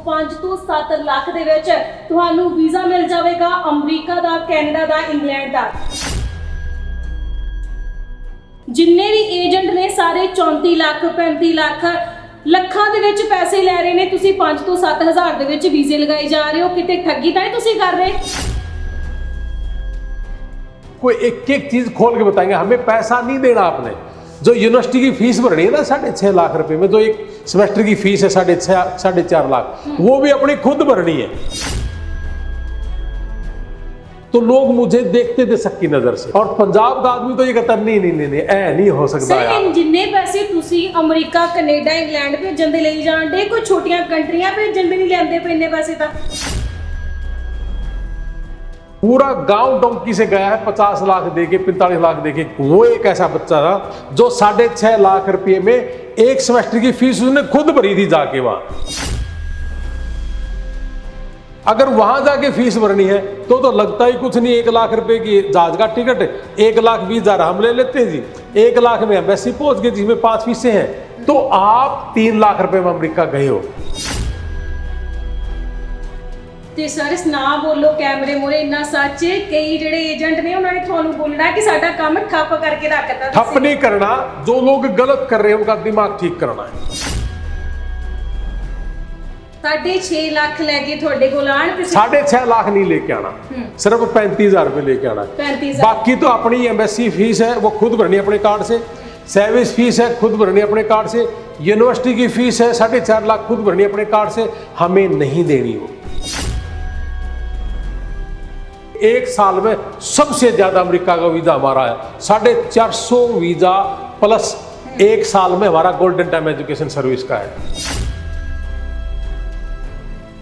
5 ਤੋਂ 7 ਲੱਖ ਦੇ ਵਿੱਚ ਤੁਹਾਨੂੰ ਵੀਜ਼ਾ ਮਿਲ ਜਾਵੇਗਾ ਅਮਰੀਕਾ ਦਾ, ਕੈਨੇਡਾ ਦਾ, ਇੰਗਲੈਂਡ ਦਾ। ਜਿੰਨੇ ਵੀ ਏਜੰਟ ਨੇ ਸਾਰੇ 34 ਲੱਖ 35 ਲੱਖ ਲੱਖਾਂ ਦੇ ਵਿੱਚ ਪੈਸੇ ਲੈ ਰਹੇ ਨੇ। ਤੁਸੀਂ 5 ਤੋਂ 7 ਹਜ਼ਾਰ ਦੇ ਵਿੱਚ ਵੀਜ਼ੇ ਲਗਾਈ ਜਾ ਰਹੇ ਹੋ, ਕਿਤੇ ਠੱਗੀ ਤਾਂ ਨਹੀਂ ਤੁਸੀਂ ਕਰ ਰਹੇ? कोई एक एक चीज खोल के बताएंगे, हमें पैसा नहीं देना आपने। जो यूनिवर्सिटी की फीस भरनी है ना 6.5 लाख रुपए में, जो एक सेमेस्टर की फीस है 4.5 लाख, वो भी अपनी खुद भरनी है। तो लोग मुझे देखते थे शक की नजर से, और पंजाब का आदमी तो ये कहता नहीं ऐ नहीं हो सकता यार। जिन्ने पैसे तुसी अमेरिका, कनेडा, इंग्लैंड भेजन दे लई जाण दे, कोई छोटियां कंट्रियां भेजन दे नहीं लैंदे पे इन्ने पैसे तां। पूरा गांव डोंकी से गया है 50 लाख देके 45 लाख देके। वो एक ऐसा बच्चा था जो 6.5 लाख रुपए में एक सेमेस्टर की फीस उसने खुद भरी थी जाके वहां। अगर वहां जाके फीस भरनी है तो लगता ही कुछ नहीं। 1 लाख रुपए की जहाज का टिकट, 1,20,000 हम ले लेते हैं जी। 1 लाख में एम्बेसी पहुंच गए जिसमें 5 फीसें हैं, तो आप 3 लाख रुपए में अमेरिका गए हो। ਤੇ ਸਰ ਨਾ ਬੋਲੋ ਕੈਮਰੇ ਮੂਹਰੇ, ਇੰਨਾ ਸੱਚ ਕਈ ਜਿਹੜੇ ਏਜੰਟ ਨੇ ਉਹਨਾਂ ਨੇ ਤੁਹਾਨੂੰ ਬੋਲਣਾ ਕਿ ਸਾਡਾ ਕੰਮ ਠੱਪ ਕਰਕੇ ਰੱਖਤਾ। ठप नहीं करना, जो लोग गलत कर रहे हैं उनका दिमाग ठीक करना है। 6.5 ਲੱਖ ਲੈ ਕੇ ਤੁਹਾਡੇ ਕੋਲ ਆਣ ਤੇ 6.5 लाख नहीं लेके आना, सिर्फ 35,000 रुपए लेके आना। 35,000 बाकी तो अपनी एम्बेसी फीस है वो खुद भरनी अपने कार्ड से, सर्विस फीस है खुद भरनी अपने कार्ड से, यूनिवर्सिटी की फीस है 4.5 लाख खुद भरनी अपने कार्ड से, हमें नहीं देनी वो। एक साल में सबसे ज्यादा अमेरिका का वीजा हमारा है 450 वीजा प्लस एक साल में हमारा गोल्डन टाइम एजुकेशन सर्विस का है।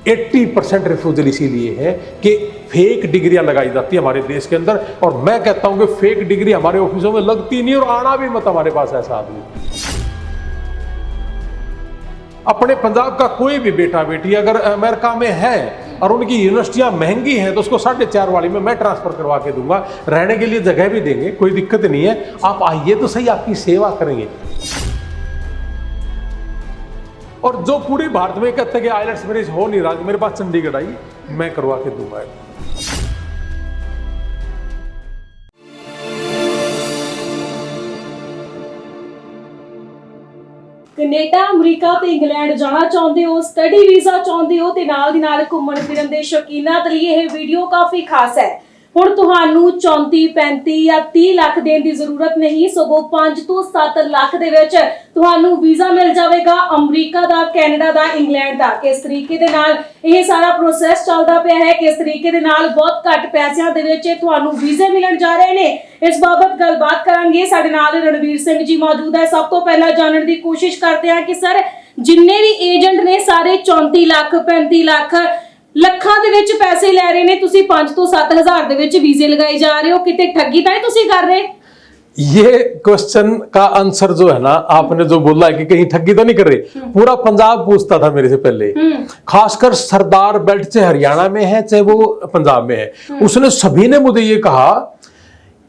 80% रिफ्यूजल इसीलिए है कि फेक डिग्रियां लगाई जाती है हमारे देश के अंदर, और मैं कहता हूं कि फेक डिग्री हमारे ऑफिसों में लगती नहीं, और आना भी मत हमारे पास ऐसा आदमी। अपने पंजाब का कोई भी बेटा बेटी अगर अमेरिका में है और उनकी यूनिवर्सिटियां महंगी हैं तो उसको 4.5 वाली में मैं ट्रांसफर करवा के दूंगा, रहने के लिए जगह भी देंगे, कोई दिक्कत नहीं है। आप आइए तो सही, आपकी सेवा करेंगे। और जो पूरे भारत में कहते हैं कि आइलेट्स मेरे हो नहीं रहा, मेरे पास चंडीगढ़ आइए, मैं करवा के दूंगा। ਕੈਨੇਡਾ, ਅਮਰੀਕਾ ਤੇ ਇੰਗਲੈਂਡ ਜਾਣਾ ਚਾਹੁੰਦੇ ਹੋ, ਸਟੱਡੀ ਵੀਜ਼ਾ ਚਾਹੁੰਦੇ ਹੋ ਤੇ ਨਾਲ ਦੀ ਨਾਲ ਘੁੰਮਣ ਫਿਰਨ ਦੇ ਸ਼ੌਕੀਨਾਂ ਦੇ ਲਈ ਇਹ ਵੀਡੀਓ ਕਾਫੀ ਖਾਸ ਹੈ। ਹੁਣ ਤੁਹਾਨੂੰ 34, 35 ਜਾਂ 30 ਲੱਖ ਦੇਣ ਦੀ ਜ਼ਰੂਰਤ ਨਹੀਂ, ਸਗੋਂ 5 ਤੋਂ 7 ਲੱਖ ਦੇ ਵਿੱਚ ਤੁਹਾਨੂੰ ਵੀਜ਼ਾ ਮਿਲ ਜਾਵੇਗਾ ਅਮਰੀਕਾ ਦਾ, ਕੈਨੇਡਾ ਦਾ, ਇੰਗਲੈਂਡ ਦਾ। ਕਿਸ ਤਰੀਕੇ ਦੇ ਨਾਲ ਇਹ ਸਾਰਾ ਪ੍ਰੋਸੈਸ ਚੱਲਦਾ ਪਿਆ ਹੈ, ਕਿਸ ਤਰੀਕੇ ਦੇ ਨਾਲ ਬਹੁਤ ਘੱਟ ਪੈਸਿਆਂ ਦੇ ਵਿੱਚ ਤੁਹਾਨੂੰ ਵੀਜ਼ੇ ਮਿਲਣ ਜਾ ਰਹੇ ਨੇ, ਇਸ ਬਾਬਤ ਗੱਲਬਾਤ ਕਰਾਂਗੇ। ਸਾਡੇ ਨਾਲ ਰਣਵੀਰ ਸਿੰਘ ਜੀ ਮੌਜੂਦ ਹੈ। ਸਭ ਤੋਂ ਪਹਿਲਾਂ ਜਾਣਨ ਦੀ ਕੋਸ਼ਿਸ਼ ਕਰਦੇ ਹਾਂ ਕਿ ਸਰ ਜਿੰਨੇ ਵੀ ਏਜੰਟ ਨੇ ਸਾਰੇ 34 ਲੱਖ 35 ਲੱਖ ਲੱਖਾਂ ਦੇ ਵਿੱਚ ਪੈਸੇ ਲੈ ਰਹੇ ਨੇ, ਤੁਸੀਂ 5 ਤੋਂ 7 ਹਜ਼ਾਰ ਦੇ ਵਿੱਚ ਵੀਜ਼ੇ ਲਗਾਈ ਜਾ ਰਹੇ ਹੋ, ਕਿਤੇ ਠੱਗੀ ਤਾਂ ਨਹੀਂ ਤੁਸੀਂ ਕਰ ਰਹੇ? ये क्वेश्चन का आंसर जो है ना, आपने जो बोला है कि कहीं ठगी तो नहीं कर रहे, पूरा पंजाब पूछता था मेरे से पहले, खासकर सरदार बेल्ट चाहे हरियाणा में है चाहे वो पंजाब में है, उसने सभी ने मुझे ये कहा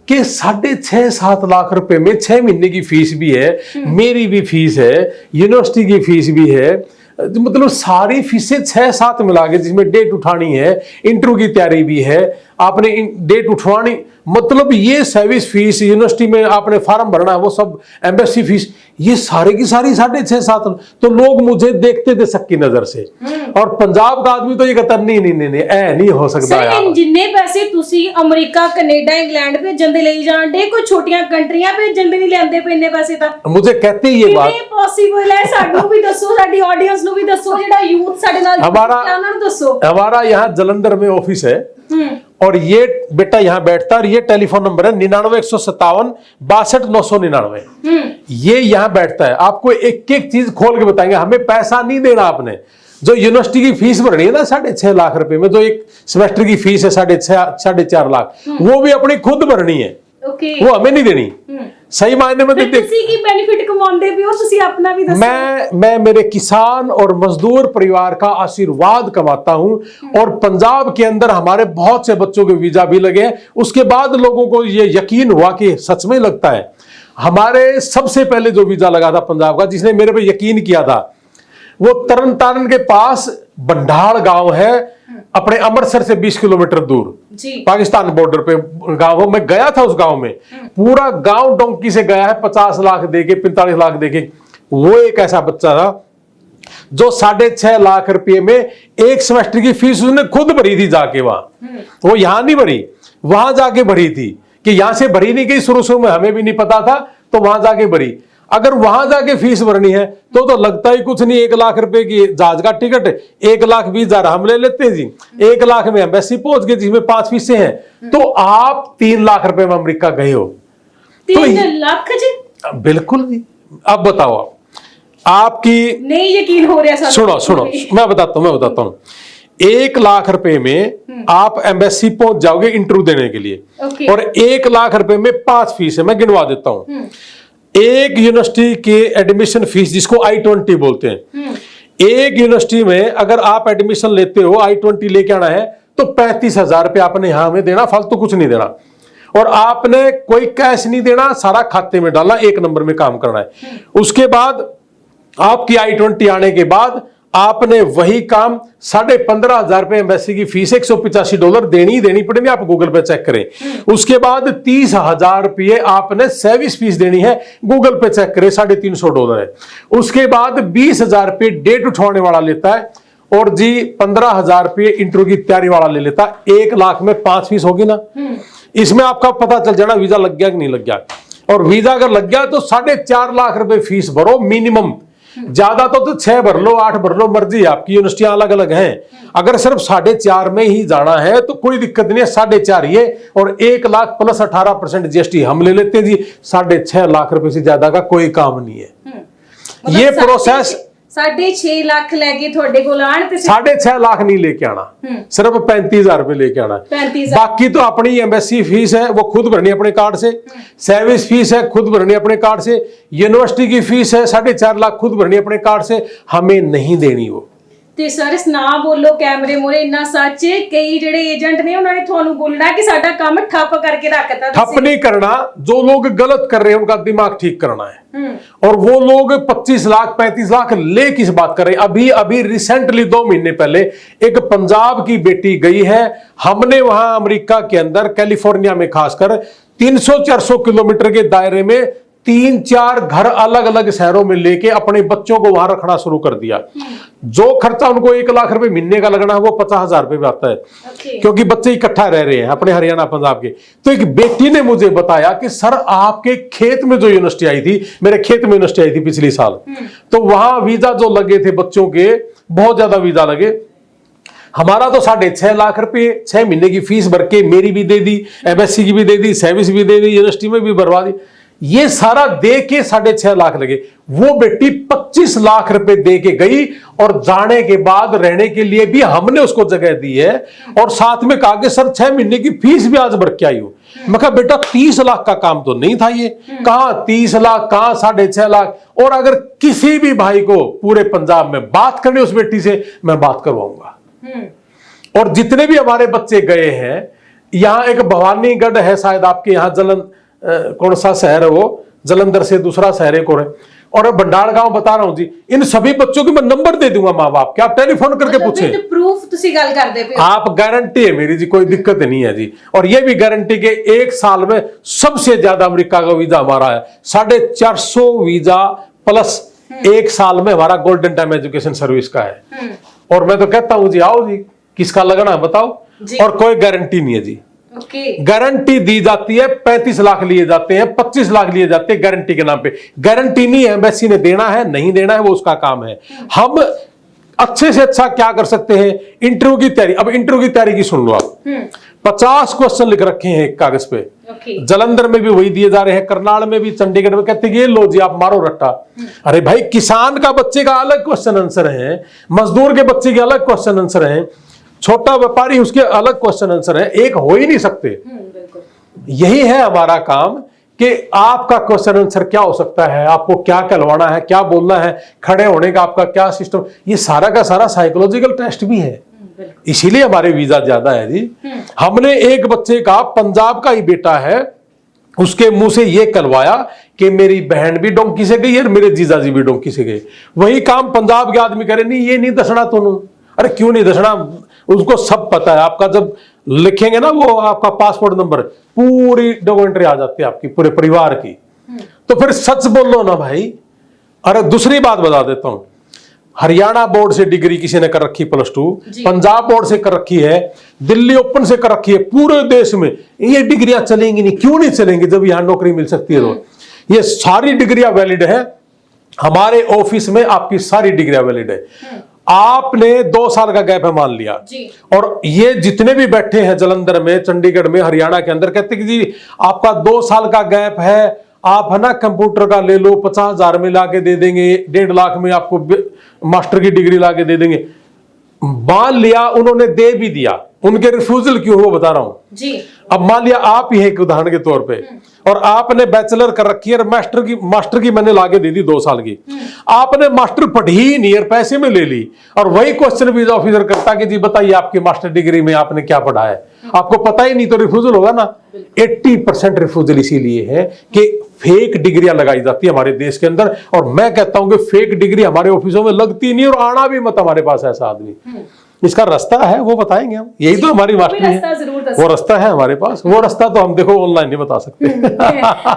कि 6.5-7 लाख रुपए में 6 महीने की फीस भी है, मेरी भी फीस है, यूनिवर्सिटी की फीस भी है, मतलब सारी फीसें 6-7 मिला के, जिसमें डेट उठानी है, इंटरव्यू की तैयारी भी है, आपने डेट उठवानी, मतलब ये सर्विस फीस, यूनिवर्सिटी में आपने फॉर्म भरना है, वो सब एम्बेसी फीस, ये सारी की सारी 6.5-7। तो लोग मुझे देखते थे शक की नजर से, और पंजाब का आदमी तो ये कहता नहीं ऐ नहीं हो सकता यार। जिन्ने पैसे तुसी अमेरिका, कनेडा, इंग्लैंड भेजन दे लई जाण दे, कोई छोटियां कंट्रियां भेजन दे नहीं लैंदे पे इन्ने पैसे तां। मुझे कहते ये बात पॉसिबल है, साडू भी दसो, साडी ऑडियंस नु भी दसो, जेड़ा यूथ साडे नाल हमारा उन्हां नु दसो। हमारा यहाँ जलंधर में ऑफिस है, और ये बेटा यहाँ बैठता है, और ये टेलीफोन नंबर है 99 157 62 999। ये यहाँ बैठता है, आपको एक एक चीज खोल के बताएंगे, हमें पैसा नहीं देना आपने। जो यूनिवर्सिटी की फीस भरनी है ना 6.5 लाख रुपए में, जो एक सेमेस्टर की फीस है 4.5 लाख, वो भी अपनी खुद भरनी है, वो हमें नहीं देनी। सही मायने में किसी की बेनिफिट कमाਉਂਦੇ भी हो, ਤੁਸੀਂ अपना भी दसो। मैं मेरे किसान और मजदूर परिवार का आशीर्वाद कमाता हूं, और पंजाब के अंदर हमारे बहुत से बच्चों के वीजा भी लगे हैं। उसके बाद लोगों को ये यकीन हुआ कि सच में लगता है। हमारे सबसे पहले जो वीजा लगा था पंजाब का, जिसने मेरे पे यकीन किया था, वो तरन तारण के पास बंडाल गांव है अपने अमृतसर से 20 किलोमीटर दूर जी। पाकिस्तान बॉर्डर पे गांव हो। मैं गया था उस गांव में, पूरा गांव डोंकी से गया है, 50 लाख देके 45 लाख देके। वो एक ऐसा बच्चा था जो 6.5 लाख रुपए में एक सेमेस्टर की फीस उसने खुद भरी थी जाके वहां। वो यहां नहीं भरी, वहां जाके भरी थी, कि यहां से भरी नहीं गई शुरू में, हमें भी नहीं पता था, तो वहां जाके भरी। अगर वहां जाके फीस भरनी है तो लगता ही कुछ नहीं, 1 लाख रुपए की जहाज का टिकट, 1,20,000 हम ले लेते हैं जी, 1 लाख में एम्बेसी पहुंच गए जिसमें 5 फीसें हैं, तो आप 3 लाख रुपए में अमेरिका गए हो। 3 लाख जी? बिल्कुल जी। अब बताओ आपकी नहीं यकीन हो रहा। सुनो मैं बताता हूं 1 लाख रुपए में आप एम्बेसी पहुंच जाओगे इंटरव्यू देने के लिए, और 1 लाख रुपए में 5 फीस है। मैं गिनवा देता हूं। एक यूनिवर्सिटी के एडमिशन फीस, जिसको I-20 बोलते हैं, एक यूनिवर्सिटी में अगर आप एडमिशन लेते हो, I-20 लेके आना है, तो 35,000 रुपये आपने यहां में देना, फालतू कुछ नहीं देना। और आपने कोई कैश नहीं देना, सारा खाते में डालना, 1 नंबर में काम करना है। उसके बाद आपकी I-20 आने के बाद आपने वही काम 15,500 रुपए एम्बेसी की फीस, $185 देनी पड़ेगी, आप गूगल पे चेक करें। उसके बाद 30,000 रुपये आपने सर्विस फीस देनी है, गूगल पे चेक करें, $350 है। उसके बाद 20,000 रुपये डेट उठवाने वाला लेता है, और जी 15,000 रुपये इंटरव्यू की तैयारी वाला ले लेता है। 1 लाख में 5 फीस होगी ना। इसमें आपका पता चल जाना वीजा लग गया कि नहीं लग गया। और वीजा अगर लग गया तो 4.5 लाख रुपए फीस भरो मिनिमम, ज्यादा तो 6 भर लो, 8 भर लो, मर्जी आपकी, यूनिवर्सिटियां अलग अलग हैं। अगर सिर्फ 4.5 में ही जाना है तो कोई दिक्कत नहीं है, 4.5 ही है, और 1 लाख प्लस 18% GST हम ले लेते हैं जी। 6.5 लाख रुपए से ज्यादा का कोई काम नहीं है। ये प्रोसेस 6.5 लाख लेके थोड़े को लान ते 6.5 लाख नहीं लेके आना, सिर्फ 35,000 रुपए लेके आना। 35,000 बाकी तो अपनी एम्बेसी फीस है वो खुद भरनी अपने कार्ड से, सर्विस फीस है खुद भरनी अपने कार्ड से, यूनिवर्सिटी की फीस है 4.5 लाख खुद भरनी अपने कार्ड से, हमें नहीं देनी वो। ਤੇ ਸਰ ਨਾ ਬੋਲੋ ਕੈਮਰੇ ਮੂਹਰੇ, ਇੰਨਾ ਸੱਚ ਕਈ ਜਿਹੜੇ ਏਜੰਟ ਨੇ ਉਹਨਾਂ ਨੇ ਤੁਹਾਨੂੰ ਬੋਲਣਾ ਕਿ ਸਾਡਾ ਕੰਮ ਠੱਪ ਕਰਕੇ ਰੱਖਤਾ। ठप नहीं करना, जो लोग गलत कर रहे हैं उनका दिमाग ठीक करना है। और वो लोग 25 लाख 35 लाख ले किस बात कर रहे हैं। अभी रिसेंटली 2 महीने पहले एक पंजाब की बेटी गई है, हमने वहां अमेरिका के अंदर कैलिफोर्निया में खासकर 300-400 किलोमीटर के दायरे में 3-4 घर अलग अलग शहरों में लेके अपने बच्चों को वहां रखना शुरू कर दिया। जो खर्चा उनको 1 लाख रुपए महीने का लगना है वो 50,000 रुपए में आता है, क्योंकि बच्चे इकट्ठा रह रहे हैं अपने हरियाणा पंजाब के। तो एक बेटी ने मुझे बताया कि सर आपके खेत में जो यूनिवर्सिटी आई थी, मेरे खेत में यूनिवर्सिटी आई थी पिछले साल, तो वहां वीजा जो लगे थे बच्चों के, बहुत ज्यादा वीजा लगे। हमारा तो 6.5 लाख रुपए 6 महीने की फीस भर के मेरी भी दे दी, एमएससी की भी दे दी, सर्विस भी दे दी, यूनिवर्सिटी में भी भरवा दी, ये सारा दे के 6.5 लाख लगे। वो बेटी 25 लाख रुपए दे के गई, और जाने के बाद रहने के लिए भी हमने उसको जगह दी है, और साथ में कहा कि सर 6 महीने की फीस भी आज भर के आई हो। मैं कहा बेटा 30 लाख का काम तो नहीं था ये, कहां 30 लाख, कहां 6.5 लाख। और अगर किसी भी भाई को पूरे पंजाब में बात करनी उस बेटी से, मैं बात करवाऊंगा। और जितने भी हमारे बच्चे गए हैं, यहां एक भवानीगढ़ है शायद आपके यहां, कौन सा शहर है वो, जलंधर से दूसरा शहर है कौन है, और बंडाल गांव बता रहा हूं जी। इन सभी बच्चों के मैं नंबर दे दूंगा माँ बाप के, आप टेलीफोन करके पूछें। तो प्रूफ तुसी गल करदे पे आप, गारंटी है मेरी जी, कोई दिक्कत नहीं है जी। और ये भी गारंटी के 1 साल में सबसे ज्यादा अमेरिका का वीजा हमारा है, 450 वीजा प्लस 1 साल में हमारा गोल्डन टाइम एजुकेशन सर्विस का है। और मैं तो कहता हूं जी आओ जी, किसका लगना है बताओ। और कोई गारंटी नहीं है जी, गारंटी दी जाती है, 35 लाख लिए जाते हैं, 25 लाख लिए जाते हैं गारंटी के नाम पे। गारंटी नहीं है एम्बेसी ने देना है नहीं देना है वो उसका काम है। हम अच्छे से अच्छा क्या कर सकते हैं, इंटरव्यू की तैयारी। अब इंटरव्यू की तैयारी की सुन लो आप, 50 क्वेश्चन लिख रखे हैं एक कागज पे। जलंधर में भी वही दिए जा रहे हैं, करनाल में भी, चंडीगढ़ में, कहते हैं ये लो जी आप मारो रट्टा। अरे भाई किसान का बच्चे का अलग क्वेश्चन आंसर है, मजदूर के बच्चे के अलग क्वेश्चन आंसर है, छोटा व्यापारी उसके अलग क्वेश्चन आंसर है, एक हो ही नहीं सकते। यही है हमारा काम कि आपका क्वेश्चन आंसर क्या हो सकता है, आपको क्या कहलवाना है, क्या बोलना है, खड़े होने का आपका क्या सिस्टम, ये सारा का सारा साइकोलॉजिकल टेस्ट भी है। इसीलिए हमारे वीजा ज्यादा है जी। हमने एक बच्चे का, पंजाब का ही बेटा है, उसके मुंह से ये कहलवाया कि मेरी बहन भी डोंकी से गई और मेरे जीजाजी भी डोंकी से गए। वही काम पंजाब के आदमी करे नहीं, ये नहीं दसना तुम, अरे क्यों नहीं दसना, उसको सब पता है। आपका जब लिखेंगे ना वो आपका पासपोर्ट नंबर, पूरी डॉक्यूमेंट्री आ जाती है आपकी पूरे परिवार की। तो फिर सच बोलो ना भाई। अरे दूसरी बात बता देता हूं, हरियाणा बोर्ड से डिग्री किसी ने कर रखी +2, पंजाब बोर्ड से कर रखी है, दिल्ली ओपन से कर रखी है, पूरे देश में ये डिग्रियां चलेंगी नहीं। क्यों नहीं चलेंगी जब यहां नौकरी मिल सकती है तो। ये सारी डिग्रियां वैलिड है, हमारे ऑफिस में आपकी सारी डिग्रियां वैलिड है। आपने 2 साल का गैप है मान लिया जी। और ये जितने भी बैठे हैं जलंधर में, चंडीगढ़ में, हरियाणा के अंदर, कहते कि जी आपका 2 साल का गैप है, आप है ना कंप्यूटर का ले लो, 50,000 में लाके दे देंगे, 1.5 लाख में आपको मास्टर की डिग्री लाके दे देंगे। मान लिया उन्होंने दे भी दिया, उनके रिफ्यूजल क्यों हुआ बता रहा हूं जी। अब मान लिया आप ही एक उदाहरण के तौर पे, और आपने बैचलर कर रखी है और मास्टर की मैंने लाके दे दी 2 साल की, आपने मास्टर पढ़ी ही नहीं और पैसे में ले ली, और वही क्वेश्चन वीजा ऑफिसर करता कि जी बताइए आपकी मास्टर डिग्री में आपने क्या पढ़ा है, आपको पता ही नहीं, तो रिफ्यूजल होगा ना। 80% रिफ्यूजल इसीलिए है कि फेक डिग्रियां लगाई जाती है हमारे देश के अंदर, और मैं कहता हूं कि फेक डिग्री हमारे ऑफिसों में लगती नहीं और आना भी मत हमारे पास ऐसा आदमी। इसका रास्ता है वो बताएंगे हम, यही तो हमारी मास्टरी है, वो रास्ता है हमारे पास, वो रास्ता तो हम देखो ऑनलाइन नहीं बता सकते।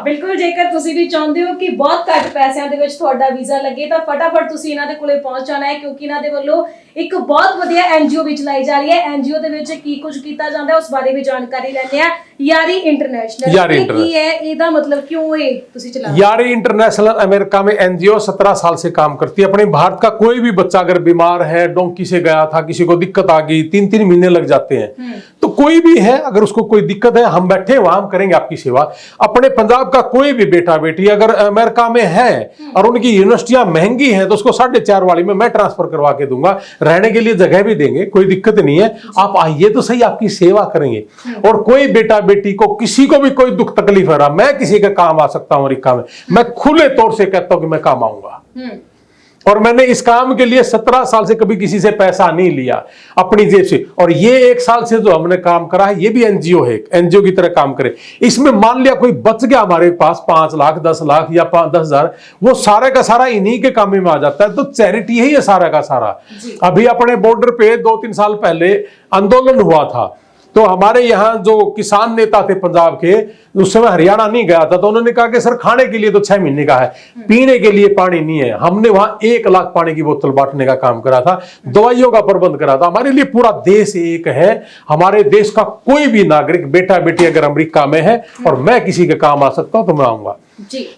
ਬਿਲਕੁਲ, ਜੇਕਰ ਤੁਸੀਂ ਵੀ ਚਾਹੁੰਦੇ ਹੋ ਕਿ ਬਹੁਤ ਘੱਟ ਪੈਸਿਆਂ ਦੇ ਵਿੱਚ ਤੁਹਾਡਾ ਵੀਜ਼ਾ ਲੱਗੇ ਤਾਂ ਫਟਾਫਟ ਤੁਸੀਂ ਇਹਨਾਂ ਦੇ ਕੋਲੇ ਪਹੁੰਚ ਜਾਣਾ ਹੈ, ਕਿਉਂਕਿ ਇਹਨਾਂ ਦੇ ਵੱਲੋਂ ਇੱਕ ਬਹੁਤ ਵਧੀਆ ਐਨਜੀਓ ਵੀ ਚਲਾਈ ਜਾ ਰਹੀ ਹੈ। ਐਨਜੀਓ ਦੇ ਵਿੱਚ ਕੀ ਕੁਝ ਕੀਤਾ ਜਾਂਦਾ ਹੈ ਉਸ ਬਾਰੇ ਵੀ ਜਾਣਕਾਰੀ ਲੈਣੇ ਆ। यारी इंटरनेशनल की है, ਇਹਦਾ मतलब क्यों है ਤੁਸੀਂ चला? यारी इंटरनेशनल अमेरिका में एनजीओ 17 साल से काम करती है। अपने भारत का कोई भी बच्चा अगर बीमार है, डोंकी से गया था, किसी को दिक्कत आ गई, 3-3 महीने लग जाते हैं, तो कोई भी है अगर उसको कोई दिक्कत है, हम बैठे वहां, हम करेंगे आपकी सेवा। अपने पंजाब का कोई भी बेटा बेटी अगर अमेरिका में है और उनकी यूनिवर्सिटियां महंगी हैं, तो उसको 4.5 वाली में मैं ट्रांसफर करवा के दूंगा, रहने के लिए जगह भी देंगे, कोई दिक्कत नहीं है। आप आइए तो सही, आपकी सेवा करेंगे। और कोई बेटा बेटी को किसी को भी कोई दुख तकलीफ है रहा, मैं किसी के काम आ सकता हूं अमेरिका में, मैं खुले तौर से कहता हूं कि मैं काम आऊंगा। और मैंने इस काम के लिए 17 साल से कभी किसी से पैसा नहीं लिया अपनी जेब से। और ये 1 साल से जो हमने काम करा है, ये भी एनजीओ है, एनजीओ की तरह काम करे। इसमें मान लिया कोई बच गया हमारे पास 5 लाख 10 लाख या 10,000, वो सारे का सारा इन्हीं के काम में आ जाता है। तो चैरिटी है ये सारा का सारा। अभी अपने बॉर्डर पे 2-3 साल पहले आंदोलन हुआ था, तो हमारे यहाँ जो किसान नेता थे पंजाब के, उस समय हरियाणा नहीं गया था, तो उन्होंने कहा कि सर खाने के लिए तो 6 महीने का है, पीने के लिए पानी नहीं है। हमने वहां 1 लाख पानी की बोतल बांटने का काम करा था, दवाइयों का प्रबंध करा था। हमारे लिए पूरा देश एक है। हमारे देश का कोई भी नागरिक बेटा बेटी अगर अमेरिका में है और मैं किसी के काम आ सकता हूं तो मैं आऊंगा।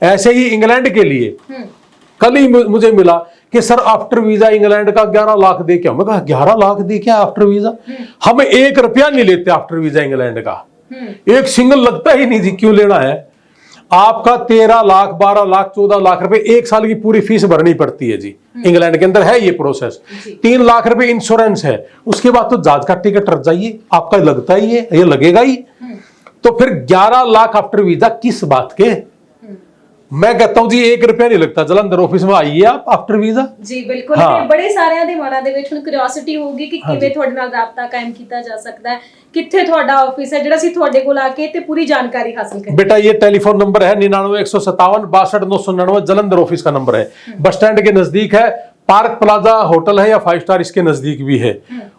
ऐसे ही इंग्लैंड के लिए कल ही मुझे मिला कि सर आफ्टर वीजा इंग्लैंड का 11 लाख दे क्या। मैं कहा 11 लाख दे क्या आफ्टर वीजा? हम 1 रुपया नहीं लेते आफ्टर वीजा इंग्लैंड का, एक सिंगल लगता ही नहीं जी, क्यों लेना है? आपका 13 लाख 12 लाख 14 लाख रुपए 1 साल की पूरी फीस भरनी पड़ती है जी। इंग्लैंड के अंदर है ये प्रोसेस। 3 लाख रुपए इंश्योरेंस है, उसके बाद तो जहाज का टिकट रख जाइए, आपका लगता ही है, ये लगेगा ही। तो फिर 11 लाख आफ्टर वीजा किस बात के? मैं कहता हूं जी 1 रुपया नहीं लगता। जलंधर ऑफिस में आइए आप आफ्टर वीजा जी। बिल्कुल, बड़े सारिਆਂ ਦੇ ਮਨਾਂ ਦੇ ਵਿੱਚ ਹੁਣ ਕਿਉਰਿਓਸਿਟੀ ਹੋਊਗੀ ਕਿ ਕਿਵੇਂ ਤੁਹਾਡੇ ਨਾਲ ਰਾਬਤਾ ਕਾਇਮ ਕੀਤਾ ਜਾ ਸਕਦਾ ਹੈ, ਕਿੱਥੇ ਤੁਹਾਡਾ ਆਫਿਸ ਹੈ ਜਿਹੜਾ ਅਸੀਂ ਤੁਹਾਡੇ ਕੋਲ ਆ ਕੇ ਤੇ ਪੂਰੀ ਜਾਣਕਾਰੀ ਹਾਸਲ ਕਰਾਂਗੇ। बेटा ये टेलीफोन नंबर है 99 157 62 999, जलंधर ऑफिस का नंबर है। बस स्टैंड के नजदीक है, पार्क प्लाजा होटल है या 5 स्टार इसके नजदीक भी है,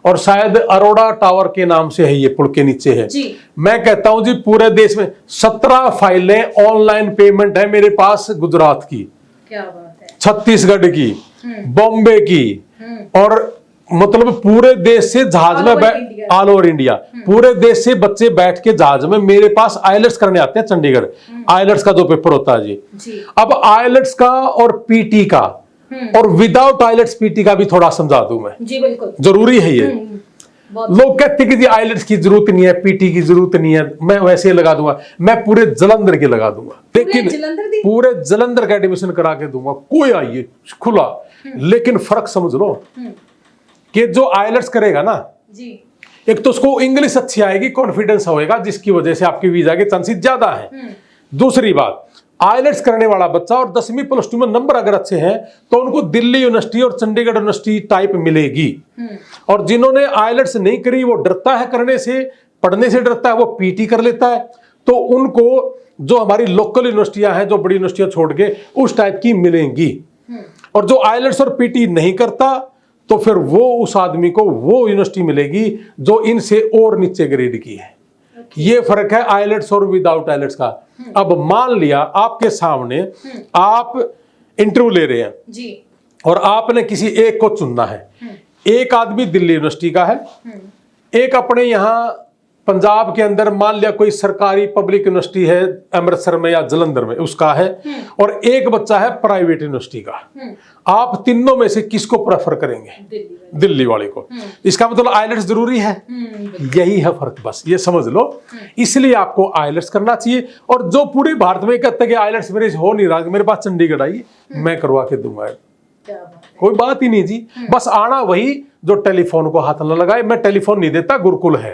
और शायद अरोड़ा टावर के नाम से है, ये पुल के नीचे है जी। मैं कहता हूं जी पूरे देश में 17 फाइलें ऑनलाइन पेमेंट है मेरे पास, गुजरात की, क्या बात है, छत्तीसगढ़ की, बॉम्बे की, और मतलब पूरे देश से जहाज में ऑल ओवर इंडिया, पूरे देश से बच्चे बैठ के जहाज में मेरे पास आइलेट्स करने आते हैं चंडीगढ़। आइलेट्स का जो पेपर होता है जी। अब आइलेट्स का और पीटी का और विदाउट आइलेट्स पीटी का भी थोड़ा समझा दूं मैं जी। बिल्कुल जरूरी है ये। लोग कहते हैं कि जी आइलेट्स की जरूरत नहीं है, पीटी की जरूरत नहीं है, मैं वैसे लगा दूंगा। मैं पूरे जलंधर के लगा दूंगा, लेकिन पूरे जलंधर का एडमिशन करा के दूंगा, कोई आइए खुला। लेकिन फर्क समझ लो कि जो आइलेट्स करेगा ना जी, एक तो उसको इंग्लिश अच्छी आएगी, कॉन्फिडेंस होएगा, जिसकी वजह से आपके वीजा के चांसेस ज्यादा है। दूसरी बात, आइलेट्स करने वाला बच्चा और 10वीं +2 में नंबर अगर अच्छे हैं तो उनको दिल्ली यूनिवर्सिटी और चंडीगढ़ यूनिवर्सिटी टाइप मिलेगी। और जिन्होंने आइलेट्स नहीं करी, वो डरता है करने से, पढ़ने से डरता है, वो पीटी कर लेता है, तो उनको जो हमारी लोकल यूनिवर्सिटियां हैं, जो बड़ी यूनिवर्सिटियां छोड़ के, उस टाइप की मिलेंगी। और जो आइलेट्स और पीटी नहीं करता तो फिर वो उस आदमी को वो यूनिवर्सिटी मिलेगी जो इनसे और नीचे ग्रेड की है। ये फर्क है आइलेट्स और विदाउट आइलेट्स का। अब मान लिया आपके सामने आप इंटरव्यू ले रहे हैं जी, और आपने किसी एक को चुनना है। एक आदमी दिल्ली यूनिवर्सिटी का है, एक अपने यहाँ पंजाब के अंदर मान लिया कोई सरकारी पब्लिक यूनिवर्सिटी है अमृतसर में या जलंधर में उसका है, और एक बच्चा है प्राइवेट यूनिवर्सिटी का। आप तीनों में से किसको प्रेफर करेंगे? दिल्ली वाले को। इसका मतलब आइलेट्स जरूरी है। यही है फर्क, बस ये समझ लो। इसलिए आपको आइलेट्स करना चाहिए। और जो पूरे भारत में कहते हैं कि आइलेट्स मेरे से हो नहीं रहा, मेरे पास चंडीगढ़ आइए, मैं करवा के दूंगा, कोई बात ही नहीं जी। बस आना वही जो टेलीफोन को हाथ न लगाए। मैं टेलीफोन नहीं देता, गुरुकुल है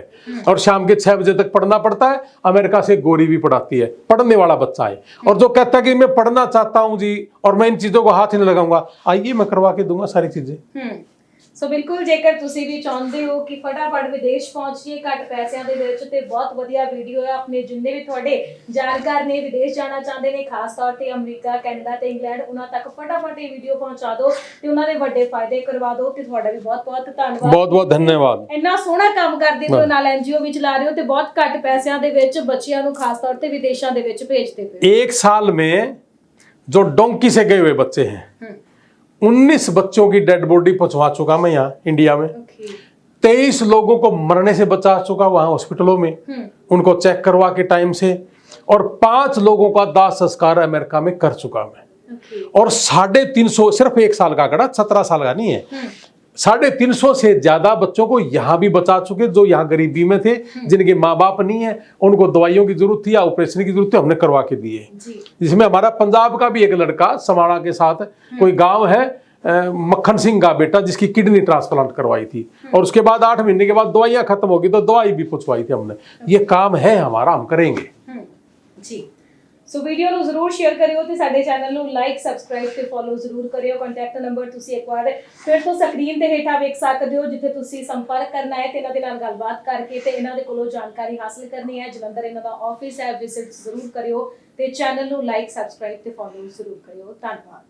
और शाम के 6 बजे तक पढ़ना पड़ता है। अमेरिका से गोरी भी पढ़ाती है, पढ़ने वाला बच्चा है। और जो कहता है कि मैं पढ़ना चाहता हूं जी और मैं इन चीजों को हाथ ही नहीं लगाऊंगा, आइए मैं करवा के दूंगा सारी चीजें। ਸੋ ਬਿਲਕੁਲ ਜੇਕਰ ਤੁਸੀਂ ਵੀ ਚਾਹੁੰਦੇ ਹੋ ਕਿ ਫਟਾਫਟ ਵਿਦੇਸ਼ ਪਹੁੰਚੀਏ ਘੱਟ ਪੈਸਿਆਂ ਦੇ ਵਿੱਚ ਤੇ ਬਹੁਤ ਵਧੀਆ ਵੀਡੀਓ ਹੈ। ਆਪਣੇ ਜਿੰਨੇ ਵੀ ਤੁਹਾਡੇ ਜਾਣਕਾਰ ਨੇ ਵਿਦੇਸ਼ ਜਾਣਾ ਚਾਹੁੰਦੇ ਨੇ, ਖਾਸ ਤੌਰ ਤੇ ਅਮਰੀਕਾ, ਕੈਨੇਡਾ ਤੇ ਇੰਗਲੈਂਡ, ਉਹਨਾਂ ਤੱਕ ਫਟਾਫਟ ਇਹ ਵੀਡੀਓ ਪਹੁੰਚਾ ਦਿਓ ਤੇ ਉਹਨਾਂ ਦੇ ਵੱਡੇ ਫਾਇਦੇ ਕਰਵਾ ਦਿਓ। ਤੇ ਤੁਹਾਡਾ ਵੀ ਬਹੁਤ ਬਹੁਤ ਧੰਨਵਾਦ, ਬਹੁਤ ਬਹੁਤ ਧੰਨਵਾਦ। ਇੰਨਾ ਸੋਹਣਾ ਕੰਮ ਕਰਦੇ ਹੋ, ਨਾਲ ਐਨਜੀਓ ਵੀ ਚਲਾ ਰਹੇ ਹੋ ਤੇ ਬਹੁਤ ਘੱਟ ਪੈਸਿਆਂ ਦੇ ਵਿੱਚ ਬੱਚਿਆਂ ਨੂੰ ਖਾਸ ਤੌਰ ਤੇ ਵਿਦੇਸ਼ਾਂ ਦੇ ਵਿੱਚ ਭੇਜਦੇ ਪਏ। एक साल में जो डोंकी से गए हुए बच्चे हैं 19 बच्चों की डेड बॉडी पहुंचवा चुका मैं यहाँ इंडिया में। 23 लोगों को मरने से बचा चुका वहां हॉस्पिटलों में, उनको चेक करवा के टाइम से। और 5 लोगों का दाह संस्कार अमेरिका में कर चुका मैं। और 350, सिर्फ 1 साल का आंकड़ा, 17 साल का नहीं है, 350 से ज्यादा बच्चों को यहाँ भी बचा चुके जो यहाँ गरीबी में थे, जिनके माँ बाप नहीं है, उनको दवाइयों की जरूरत थी या ऑपरेशन की जरूरत थी, हमने करवा के दिए। जिसमें हमारा पंजाब का भी एक लड़का समाणा के साथ कोई गांव है, मक्खन सिंह का बेटा, जिसकी किडनी ट्रांसप्लांट करवाई थी और उसके बाद 8 महीने के बाद दवाइयां खत्म हो गई तो दवाई भी पूछवाई थी हमने। ये काम है हमारा, हम करेंगे जी। ਸੋ ਵੀਡੀਓ ਨੂੰ ਜ਼ਰੂਰ ਸ਼ੇਅਰ ਕਰਿਓ ਤੇ ਸਾਡੇ ਚੈਨਲ ਨੂੰ ਲਾਈਕ, ਸਬਸਕ੍ਰਾਈਬ ਤੇ ਫੋਲੋ ਜ਼ਰੂਰ ਕਰਿਓ। ਕੰਟੈਕਟ ਨੰਬਰ ਤੁਸੀਂ ਇੱਕ ਵਾਰ ਫਿਰ ਤੋਂ ਸਕਰੀਨ ਤੇ ਹੇਠਾਂ ਵੇਖ ਸਕਦੇ ਹੋ, ਜਿੱਥੇ ਤੁਸੀਂ ਸੰਪਰਕ ਕਰਨਾ ਹੈ ਤੇ ਇਹਨਾਂ ਦੇ ਨਾਲ ਗੱਲਬਾਤ ਕਰਕੇ ਤੇ ਇਹਨਾਂ ਦੇ ਕੋਲੋਂ ਜਾਣਕਾਰੀ ਹਾਸਲ ਕਰਨੀ ਹੈ। ਜਲੰਧਰ ਇਹਨਾਂ ਦਾ ਆਫਿਸ ਹੈ, ਵਿਜ਼ਿਟ ਜ਼ਰੂਰ ਕਰਿਓ ਤੇ ਚੈਨਲ ਨੂੰ ਲਾਈਕ, ਸਬਸਕ੍ਰਾਈਬ ਤੇ ਫੋਲੋ ਜ਼ਰੂਰ ਕਰਿਓ। ਧੰਨਵਾਦ।